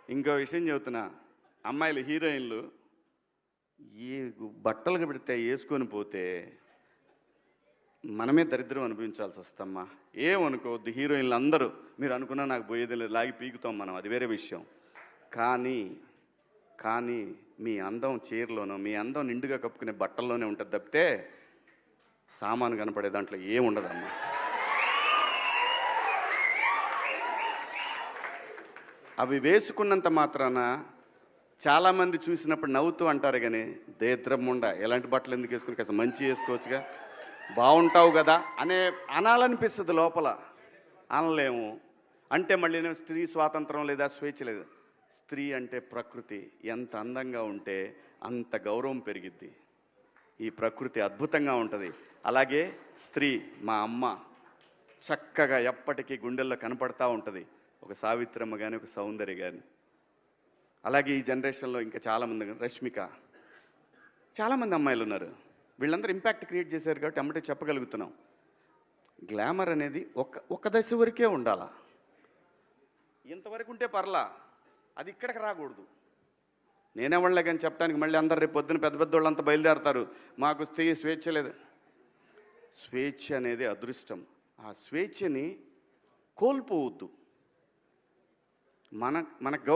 ఇంకో విషయం చెబుతున్నా, అమ్మాయిలు హీరోయిన్లు ఏ బట్టలు పెడితే వేసుకొని పోతే మనమే దరిద్రం అనిపించాల్సి వస్తమ్మా. ఏమనుకోవద్దు, హీరోయిన్లు అందరూ మీరు అనుకున్నా నాకు పోయేది లేదు, లాగి పీకుతాం మనం, అది వేరే విషయం. కానీ కానీ మీ అందం చీరలోనో, మీ అందం నిండుగా కప్పుకునే బట్టల్లోనే ఉంటుంది తప్పితే సామాను కనపడే దాంట్లో ఏముండదమ్మా. అవి వేసుకున్నంత మాత్రాన చాలామంది చూసినప్పుడు నవ్వుతూ అంటారు, కానీ దేద్రమ్ముండ ఎలాంటి బట్టలు ఎందుకు వేసుకుని కాస్త మంచి వేసుకోవచ్చుగా, బాగుంటావు కదా అనాలనిపిస్తుంది లోపల. అనలేము. అంటే మళ్ళీ స్త్రీ స్వాతంత్రం లేదా, స్వేచ్ఛ లేదు. స్త్రీ అంటే ప్రకృతి, ఎంత అందంగా ఉంటే అంత గౌరవం పెరిగిద్ది. ఈ ప్రకృతి అద్భుతంగా ఉంటుంది. అలాగే స్త్రీ మా అమ్మ చక్కగా ఎప్పటికీ గుండెల్లో కనపడతా ఉంటుంది, ఒక సావిత్రమ్మ కానీ, ఒక సౌందర్య కానీ. అలాగే ఈ జనరేషన్లో ఇంకా చాలామంది, రష్మిక, చాలామంది అమ్మాయిలు ఉన్నారు. వీళ్ళందరూ ఇంపాక్ట్ క్రియేట్ చేశారు కాబట్టి అమ్మటే చెప్పగలుగుతున్నాం. గ్లామర్ అనేది ఒక దశ వరకే ఉండాలా, ఇంతవరకు ఉంటే పర్లా, అది ఇక్కడికి రాకూడదు. నేనేవాళ్ళే కానీ చెప్పడానికి మళ్ళీ అందరు రేపు పొద్దున పెద్ద పెద్ద వాళ్ళంతా బయలుదేరతారు, మాకు స్త్రీ స్వేచ్ఛ లేదు. స్వేచ్ఛ అనేది అదృష్టం. ఆ స్వేచ్ఛని కోల్పోవద్దు. మన గౌరవం